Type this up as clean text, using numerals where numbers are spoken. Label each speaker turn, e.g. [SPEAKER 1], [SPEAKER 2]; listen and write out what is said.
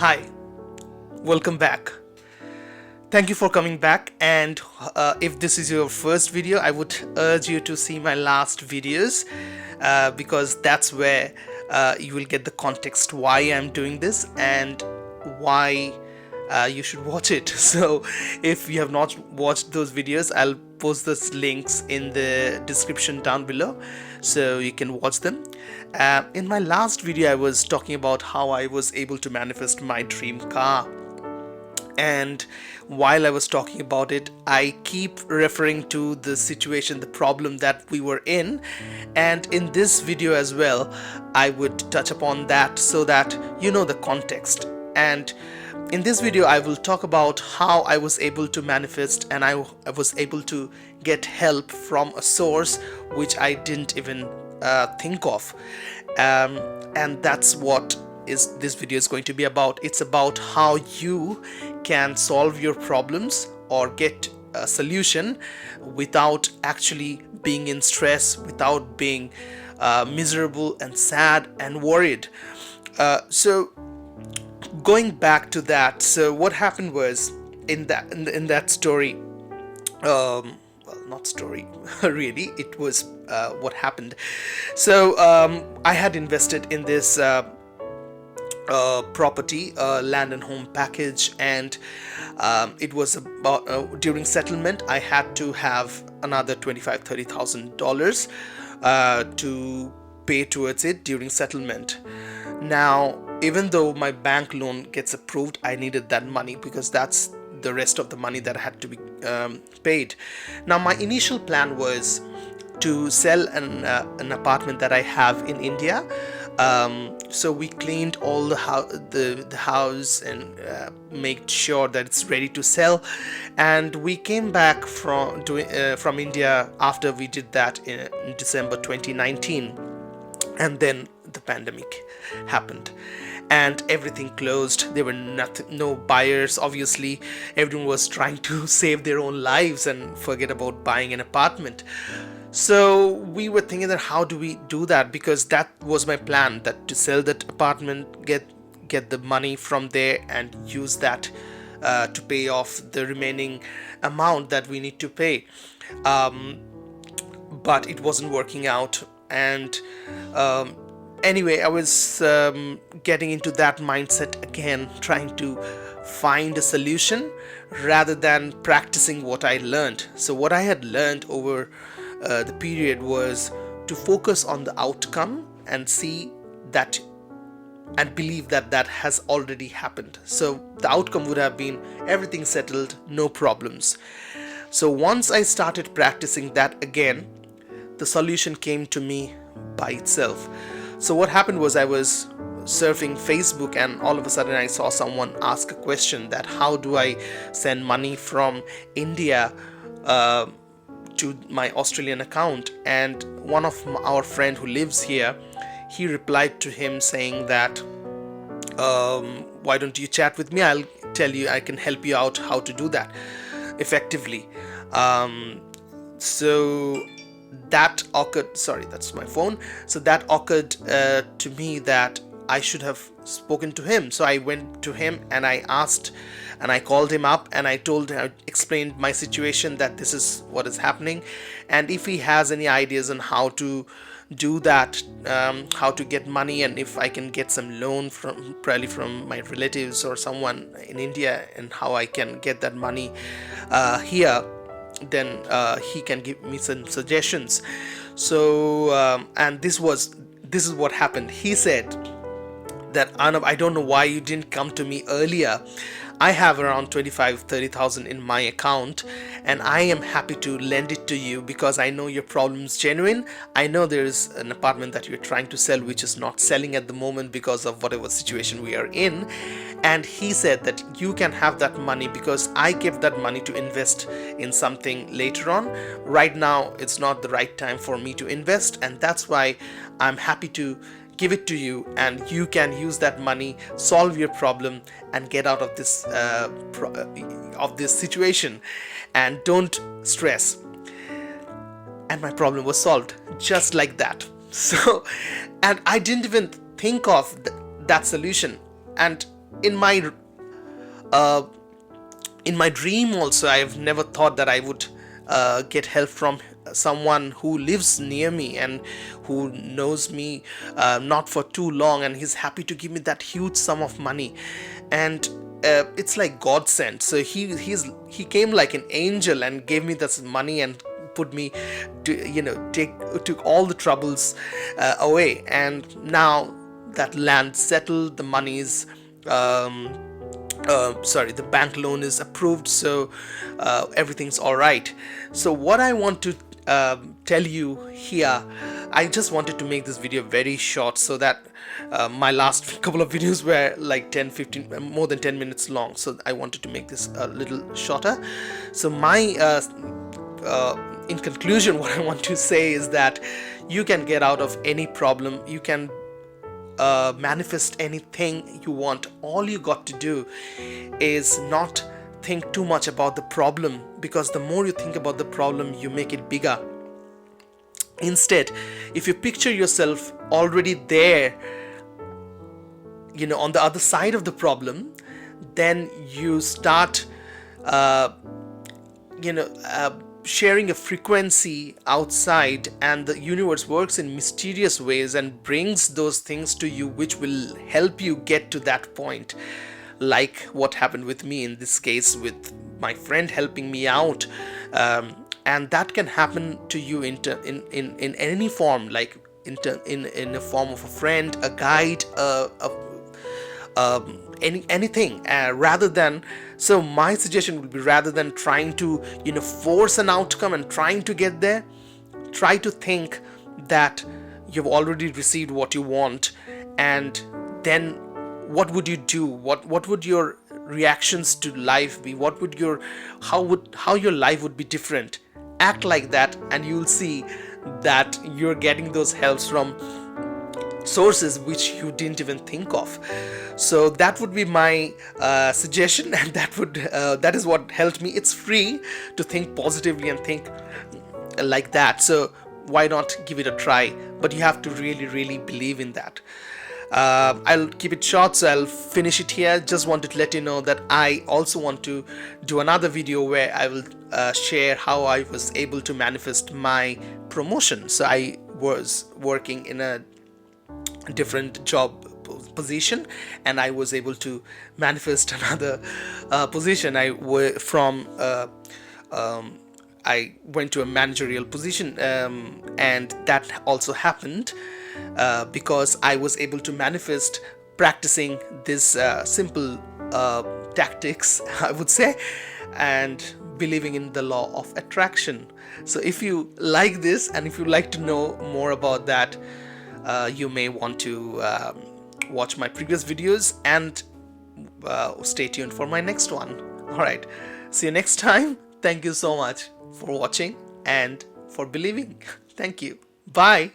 [SPEAKER 1] Hi, welcome back. Thank you for coming back, and if this is your first video, I would urge you to see my last videos because that's where you will get the context why I'm doing this and why you should watch it. So if you have not watched those videos, I'll post those links in the description down below so you can watch them. In my last video, I was talking about how I was able to manifest my dream car. And while I was talking about it, I keep referring to the situation, the problem that we were in. And in this video as well, I would touch upon that so that you know the context. And in this video, I will talk about how I was able to manifest, and I was able to get help from a source which I didn't even think of. And that's what this video is going to be about. It's about how you can solve your problems or get a solution without actually being in stress, without being miserable and sad and worried. So going back to that, so what happened was in that story, well, not story, really, it was what happened. So I had invested in this property, land and home package, and it was about during settlement I had to have another $25,000-$30,000 to pay towards it during settlement. Now, even though my bank loan gets approved, I needed that money because that's the rest of the money that had to be paid. Now, my initial plan was to sell an apartment that I have in India. So we cleaned all the house and made sure that it's ready to sell. And we came back from India after we did that in December 2019. And then the pandemic happened and everything closed. There were no buyers. Obviously, everyone was trying to save their own lives and forget about buying an apartment. So we were thinking that how do we do that, because that was my plan, that to sell that apartment, get the money from there and use that to pay off the remaining amount that we need to pay. But it wasn't working out, and anyway, I was getting into that mindset again, trying to find a solution rather than practicing what I learned. So what I had learned over the period was to focus on the outcome and see that and believe that that has already happened. So the outcome would have been everything settled, no problems. So once I started practicing that again, the solution came to me by itself. So what happened was I was surfing Facebook and all of a sudden I saw someone ask a question that how do I send money from India to my Australian account. And one of our friend who lives here, he replied to him saying that why don't you chat with me, I'll tell you, I can help you out how to do that effectively. So that occurred, sorry, that's my phone. So that occurred to me that I should have spoken to him. So I went to him and I asked, and I called him up and I explained my situation, that this is what is happening, and if he has any ideas on how to do that, how to get money, and if I can get some loan probably from my relatives or someone in India, and how I can get that money here, then he can give me some suggestions. So and this is what happened. He said that, Arnav, I don't know why you didn't come to me earlier. I have around 25,000-30,000 in my account, and I am happy to lend it to you because I know your problem is genuine. I know there is an apartment that you're trying to sell which is not selling at the moment because of whatever situation we are in. And he said that you can have that money because I give that money to invest in something later on. Right now, it's not the right time for me to invest, and that's why I'm happy to give it to you, and you can use that money, solve your problem, and get out of this situation, and don't stress. And my problem was solved just like that. So, and I didn't even think of that solution. And in my uh, in my dream also, I've never thought that I would get help from someone who lives near me and who knows me not for too long, and he's happy to give me that huge sum of money. And it's like God sent. So he came like an angel and gave me this money and put me to, took all the troubles away. And now that land settled, the money's sorry, the bank loan is approved, so everything's all right. So what I want to tell you here, I just wanted to make this video very short, so that my last couple of videos were like 10 15 more than 10 minutes long, so I wanted to make this a little shorter. So my in conclusion, what I want to say is that you can get out of any problem, you can manifest anything you want. All you got to do is not think too much about the problem, because the more you think about the problem, you make it bigger. Instead, if you picture yourself already there, on the other side of the problem, then you start sharing a frequency outside, and the universe works in mysterious ways and brings those things to you which will help you get to that point, like what happened with me in this case, with my friend helping me out. And that can happen to you in any form, like in a form of a friend, a guide, anything, rather than, so my suggestion would be, rather than trying to force an outcome and trying to get there, try to think that you've already received what you want, and then what would you do, what would your reactions to life be, what would your how your life would be different. Act like that, and you'll see that you're getting those helps from sources which you didn't even think of. So that would be my suggestion, and that is what helped me. It's free to think positively and think like that, so why not give it a try? But you have to really believe in that. I'll keep it short, so I'll finish it here. Just wanted to let you know that I also want to do another video where I will share how I was able to manifest my promotion. So I was working in a different job position, and I was able to manifest another position. I went to a managerial position, and that also happened because I was able to manifest practicing this simple tactics, I would say, and believing in the law of attraction. So if you like this, and if you like to know more about that, you may want to watch my previous videos, and stay tuned for my next one. Alright, see you next time. Thank you so much for watching and for believing. Thank you. Bye.